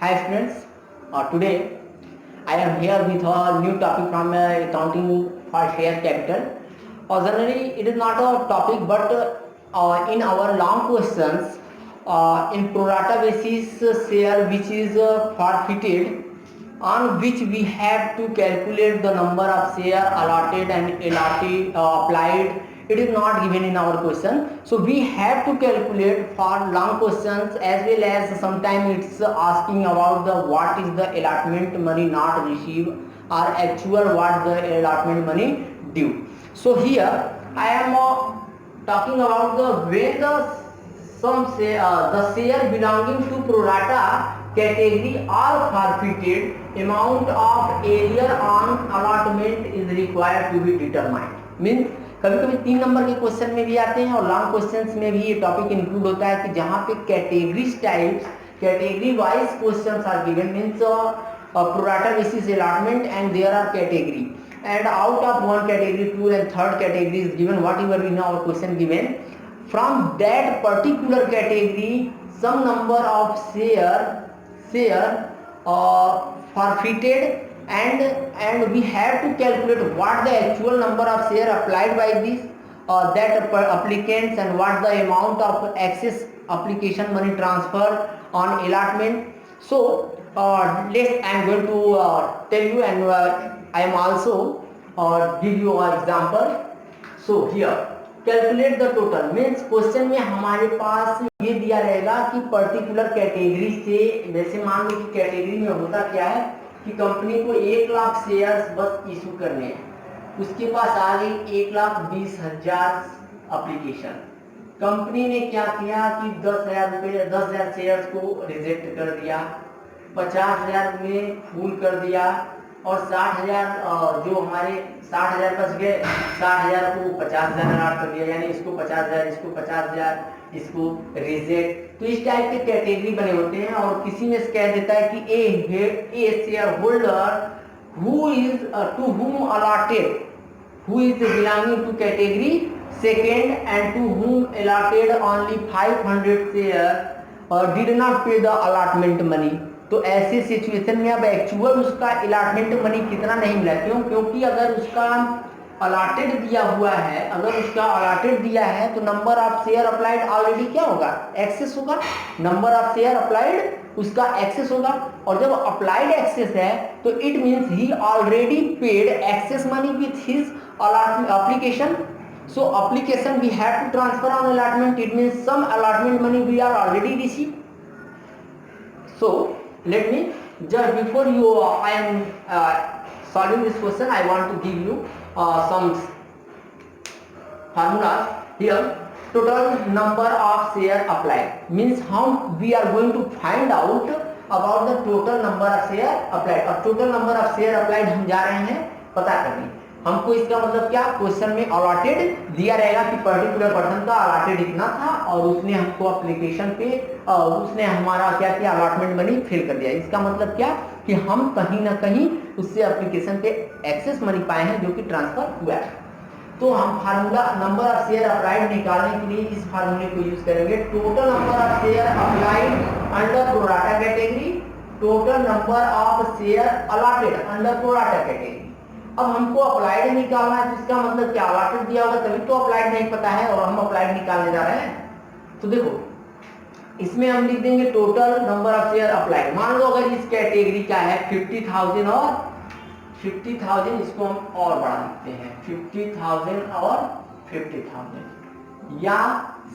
Hi students, today I am here with a new topic from accounting for share capital. Generally, it is not a topic, but in our long questions, in pro rata basis share which is forfeited, on which we have to calculate the number of share allotted and applied. It is not given in our question, so we have to calculate for long questions, as well as sometimes it's asking about the what is the allotment money not received or actual what the allotment money due. So here I am talking about the when the share belonging to pro rata category are forfeited, amount of area on allotment is required to be determined. Means कभी कभी 3 number के question में भी आते हैं और long questions में भी ये टॉपिक इंक्लूड होता है कि जहां पे category wise questions are given, means pro rata basis allotment and there are category, and out of one category, two and third category is given, whatever in our question given. From that particular category, some number of share forfeited, and we have to calculate what the actual number of share applied by this that applicants, and what the amount of excess application money transferred on allotment. So I am going to tell you, and I am also give you an example. So here calculate the total means question में हमारे पास ये दिया रहेगा कि particular category से, जैसे मान लो कि कैटेगरी में होता क्या है कि कंपनी को 1 लाख शेयर्स बस इशू करने हैं, उसके पास आ गई 1,20,000 एप्लीकेशन। कंपनी ने क्या किया कि 10,000 शेयर्स को रिजेक्ट कर दिया, 50,000 में फूल कर दिया, और 60,000 जो हमारे 60,000 बच गए, 60,000 को 50,000 अलॉट कर दिया, यानी इसको 50,000, इसको 50,000, इसको रिजेक्ट। तो इस टाइप के कैटेगरी बने होते हैं, और किसी में कह देता है कि a share holder who is to whom allotted, who is belonging to category second and to whom allotted only 500 share did not pay the allotment money. तो ऐसे सिचुएशन में अब एक्चुअल उसका अलॉटमेंट मनी कितना नहीं मिला, क्यों? क्योंकि अगर उसका अलॉटेड दिया हुआ है, तो number of share applied already क्या होगा, एक्सेस होगा। नंबर ऑफ शेयर अप्लाइड उसका एक्सेस होगा, और जब अप्लाइड एक्सेस है तो it means he already paid excess money with his application. So application we have to transfer on allotment, it means some allotment money we are already received. So let me just before you I am solving this question, I want to give you some formulas here. Total number of share applied means how we are going to find out about the total number of share applied. अब total number of share applied हम जा रहे हैं पता करने। हमको इसका मतलब क्या, क्वेश्चन में अलॉटेड दिया रहेगा कि पर्टिकुलर पर्सन का अलॉटेड इतना था, और उसने हमको एप्लीकेशन पे उसने हमारा क्या किया, अलॉटमेंट मनी फिल कर दिया। इसका मतलब क्या कि हम कहीं ना कहीं उससे एप्लीकेशन पे एक्सेस मनी पाए हैं जो कि ट्रांसफर हुआ है। तो हम formula number of share applied निकालने के लिए इस फार्मूले को यूज करेंगे। Total number of share applied under pro rata category, total number of share allotted under pro rata category. अब हमको अप्लाइड निकालना है, तो इसका मतलब क्या, अलॉटेड दिया होगा तभी तो अप्लाइड नहीं पता है, और हम अप्लाइड निकालने जा रहे हैं। तो देखो इसमें हम लिख देंगे total number of share applied. मान लो अगर इस कैटेगरी क्या है 50,000 और 50,000, इसको हम और बढ़ा देते हैं 50,000 और 50,000, या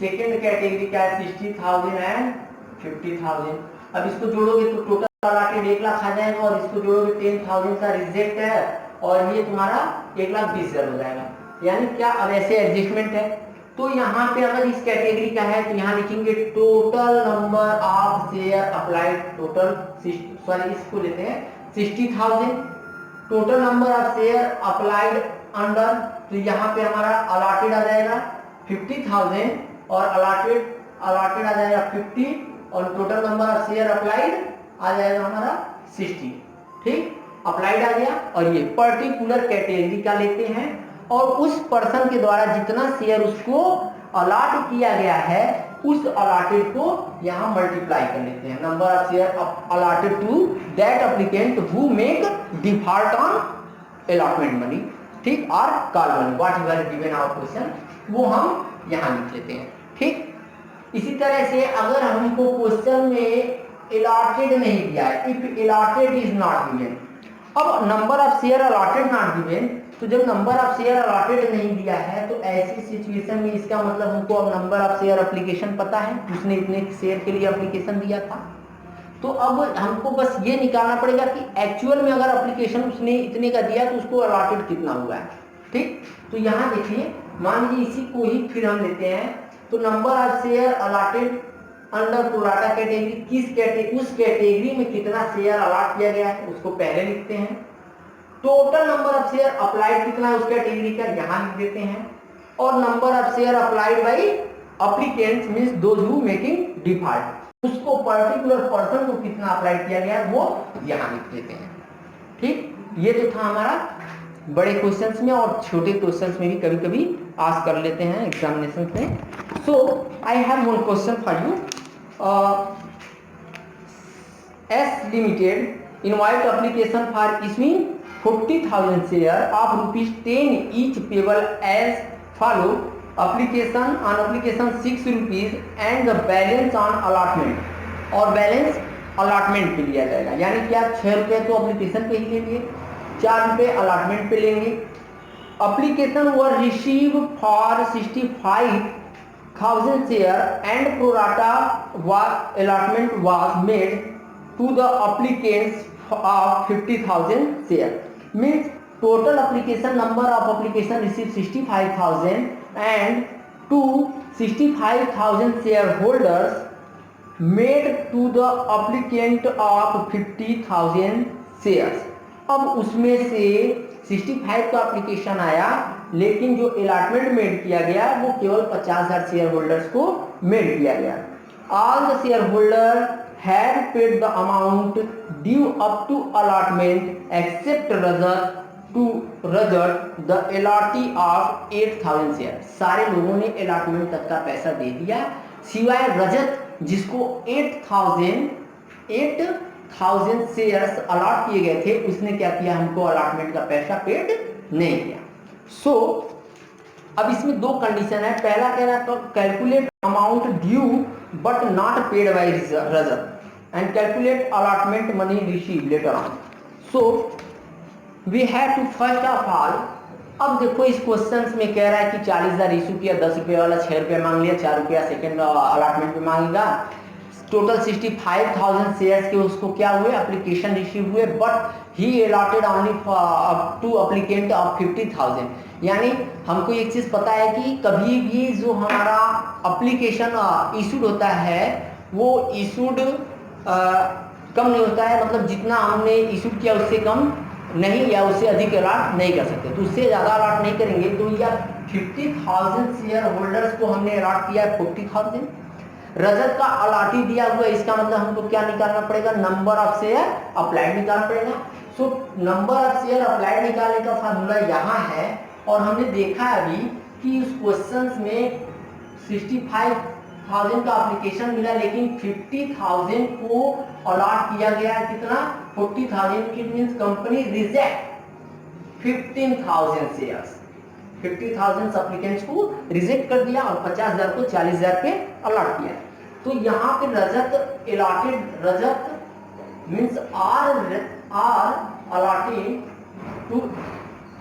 सेकेंड कैटेगरी क्या है 60,000 एंड 50,000। अब इसको जोड़ोगे तो टोटल अलॉटेड 1,00,000 आ जाएगा, और इसको जोड़ोगे 10,000 का रिजेक्ट है, और ये तुम्हारा 1,20,000 हो जाएगा। यानी क्या, अब ऐसे एडजस्टमेंट है। तो यहाँ पे अगर इस कैटेगरी का है तो यहाँ लिखेंगे total number of share applied, total sorry इसको लेते हैं 60,000, total number of share applied under, तो यहाँ पे हमारा अलॉटेड आ जाएगा 50,000, और अलॉटेड आ जाएगा 50, और total number of share applied आ जाएगा हमारा 60। ठीक, अप्लाइड आ गया, और ये पर्टिकुलर कैटेगरी का लेते हैं, और उस पर्सन के द्वारा जितना शेयर उसको अलॉट किया गया है उस अलॉटेड को यहाँ मल्टीप्लाई कर लेते हैं, number of share allotted to that applicant who make default on allotment money, ठीक, और call money what you have given our question, वो हम यहाँ लिख लेते हैं, ठीक। इसी तरह से अगर हमको क्वेश्चन में अलॉटेड नहीं दिया है, if allotted is not given, अब number of share allotted not given, तो जब नंबर ऑफ शेयर अलॉटेड नहीं दिया है तो ऐसी सिचुएशन में इसका मतलब हमको अब नंबर ऑफ शेयर एप्लीकेशन पता है, उसने इतने शेयर के लिए एप्लीकेशन दिया था, तो अब हमको बस ये निकालना पड़ेगा कि एक्चुअल में अगर एप्लीकेशन उसने इतने का दिया तो उसको अलॉटेड कितना हुआ है, ठीक। तो यहाँ देखिए, मान लीजिए इसी को ही फिर हम लेते हैं, तो number of share allotted under pro rata category, किस कैटेगरी, उस कैटेगरी में कितना शेयर अलॉट किया गया है उसको पहले लिखते हैं। Total number of share applied कितना है उस कैटेगरी का, यहाँ लिख देते हैं। और number of share applied by applicants means those who making default, उसको पर्टिकुलर पर्सन को कितना अप्लाई किया गया वो यहाँ लिख देते हैं, ठीक। ये तो था हमारा बड़े क्वेश्चंस में, और छोटे क्वेश्चंस में भी कभी कभी आस्क कर लेते हैं एग्जामिनेशन में। So I have one question for you. S limited invite application for issuing 40,000 share of ₹10 each payable as follow, application on application ₹6 and the balance on allotment, और बैलेंस अलॉटमेंट पे लिया जाएगा, यानी कि आप 6 रुपये तो एप्लीकेशन पे ही ले लिए, 4 रुपये अलॉटमेंट पे लेंगे। Application were receive for 65,000 share and pro rata was allotment was made to the applicants of 50,000 share, means total application number of application receive 65,000 and to 65,000 share holders made to the applicant of 50,000 shares. अब उसमें से 65 का application आया, लेकिन जो allotment made किया गया वो केवल 50,000 शेयर होल्डर्स को मेड किया गया। All the share holder had paid the amount due up to allotment except Rajat the allotee of 8,000 share. सारे लोगों ने अलॉटमेंट तक का पैसा दे दिया, सिवाय रजत जिसको 8,000 शेयर्स अलॉट किए गए थे, उसने क्या किया, हमको अलॉटमेंट का पैसा पेड नहीं किया। सो अब इसमें दो कंडीशन है। पहला कह रहा है तो calculate amount due but not paid by Rajat and calculate allotment money received later on. So we have to first of all, अब देखो इस क्वेश्चंस में कह रहा है कि 40,000 इशू किया, 10 रुपये वाला 6 रुपये मांग लिया, 4 रुपया सेकेंड अलॉटमेंट पे मांगेगा, टोटल 65,000 शेयर्स के उसको क्या हुए, एप्लीकेशन रिसीव हुए, but he allotted only to applicant of 50,000। यानी हमको एक चीज पता है कि कभी भी जो हमारा एप्लीकेशन इशूड होता है वो इशूड कम नहीं होता है, मतलब जितना हमने इशूड किया उससे कम नहीं या उससे अधिक अलॉट नहीं कर सकते, तो उससे ज़्यादा अलॉट नहीं करेंगे। तो या 50,000 शेयर होल्डर्स को हमने अलॉट किया 40,000, रजत का अलॉटी दिया हुआ, इसका मतलब हमको क्या निकालना पड़ेगा, नंबर ऑफ शेयर अप्लाइड निकालना पड़ेगा। So number of share applied निकालने का फार्मूला यहाँ है, और हमने देखा अभी कि उस क्वेश्चन में 65,000 का एप्लीकेशन मिला, लेकिन 50,000 को अलॉट किया गया, कितना, 40,000 की, means company reject 15,000 shares, 50,000 applicants को रिजेक्ट कर दिया और 50,000 को 40,000 पे अलॉट किया। तो यहाँ पे Rajat allotted, Rajat means R allotted to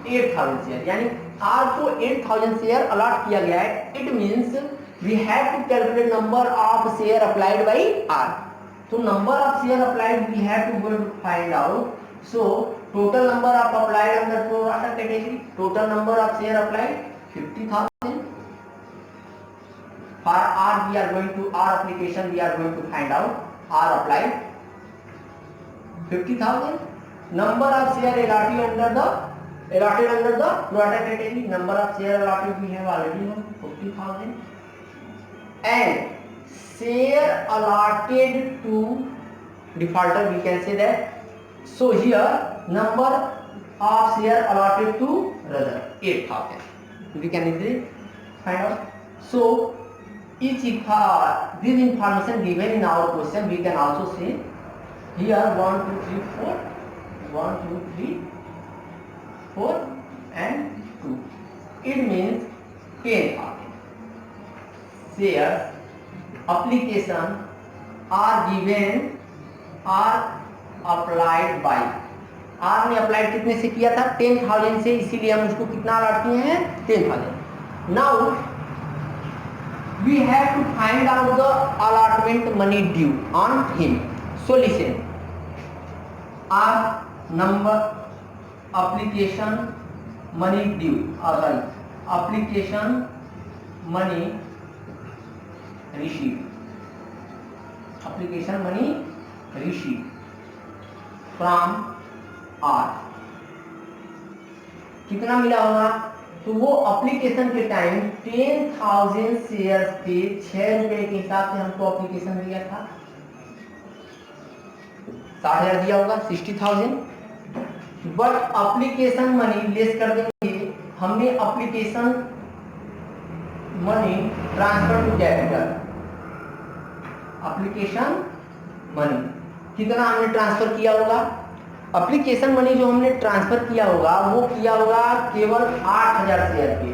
8,000 share, यानी आर को 8,000 शेयर अलॉट किया गया है। It means we have to calculate number of share applied by R. So number of share applied we have to going to find out. So total number of applied under pro rata category, total number of share applied 50,000. For R we are going to, R application we are going to find out R applied 50,000. Number of share allotted under the pro rata category, number of share allotted we have already known 40,000. And share allotted to defaulter, we can say that. So here number of share allotted to Rajat 8,000, we can easily find out. So each this information given in our question we can also say here 1 2 3 4 1 2 3 4 and 2. It means 10,000 shares application are given are applied by R ने applied कितने से किया था 10,000 से, इसीलिए हम उसको कितना अलॉट किए हैं 10,000. Now we have to find out the allotment money due on him. Solution: R number application money due, application money received, application money received from R. कितना मिला होगा? तो वो अप्लीकेशन के टाइम 10,000 शेयर पे 6 रुपए के हिसाब से हमको अप्लीकेशन दिया था. 60,000 दिया होगा 60,000. बट अप्लीकेशन मनी लेस कर देंगे, हमने application money transfer to capital. Application money कितना हमने ट्रांसफर किया होगा? एप्लीकेशन मनी जो हमने ट्रांसफर किया होगा वो किया होगा केवल 8,000 शेयर पे.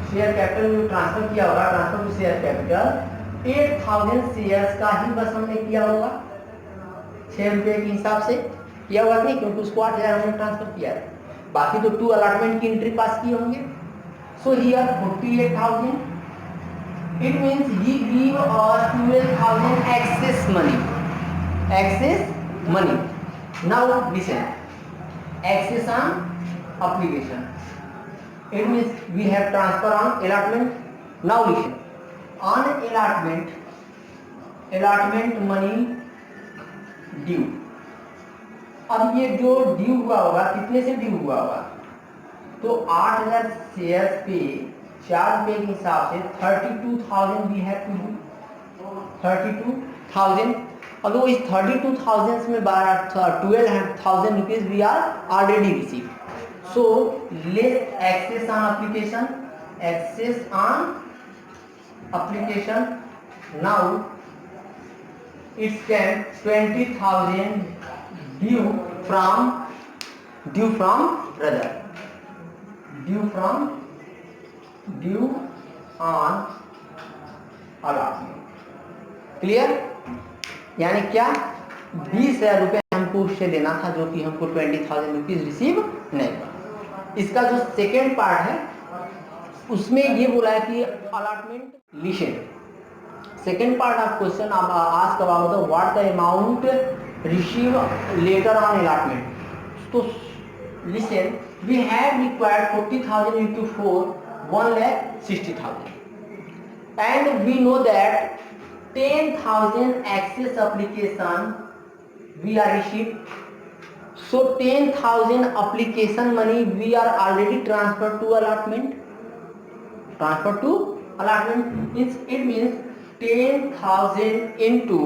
शेयर कैपिटल में ट्रांसफर किया होगा, transfer to share capital 8,000 shares का ही बस हमने किया होगा 6 रुपए के हिसाब से किया होगा नहीं, क्योंकि उसको 8,000 हमने ट्रांसफर किया है. बाकी तो 2 अलॉटमेंट की एंट्री पास किए होंगे. So here 48,000. It means he give us 12,000 excess money. Access money. Now listen. Access on application. It means we have transfer on allotment. Now listen. On allotment money due. अब ये जो due हुआ होगा कितने से due हुआ होगा? तो 8,000 शेयर पे 4 रुपए के हिसाब से 32,000 we have to do. 32,000. although इस 32,000 में 12,000 rupees we are already receive. So less excess on application, excess on application. Now it's can 20,000 due from brother, due on allotment. Clear? यानी क्या 20,000 रुपये हमको उससे लेना था, जो कि हमको 20,000 रुपीज रिसीव नहीं हुआ. इसका जो सेकेंड पार्ट है उसमें ये बोला है कि allotment. Listen second part of question ask about the what the amount receive letter on allotment. तो listen, we have required 40,000 into 4, 1,60,000, and we know that 10,000 access application we are received. So 10,000 application money we are already transferred to allotment. It means 10,000 into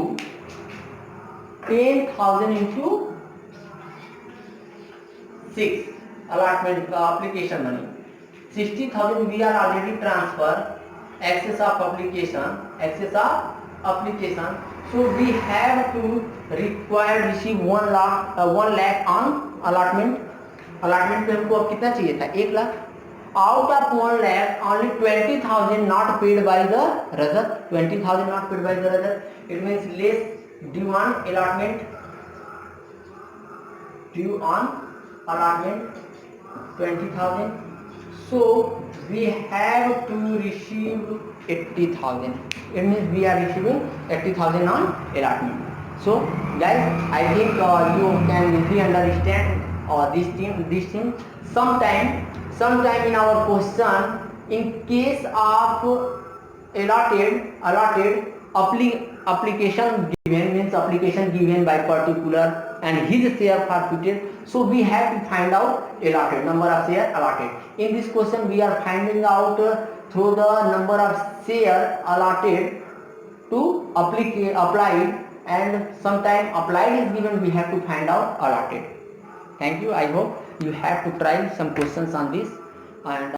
6 allotment application money. 60,000 we are already transferred. Access of application. So we have to receive 1 lakh on allotment. Allotment पे हमको अब कितना चाहिए था? 1 lakh. Out of 1 lakh, only 20,000 not paid by the Rajat. 20,000 not paid by the Rajat. It means less due on allotment. 20,000. So we have to receive 80,000. It means we are receiving 80,000 on allotment. So guys, I think you can easily understand this thing. Sometime in our question, in case of allotted application given by particular and his share forfeited, so we have to find out allotted number of share allotted. In this question we are finding out through the number of share allotted to applied, and sometime applied is given, we have to find out allotted. Thank you. I hope you have to try some questions on this, and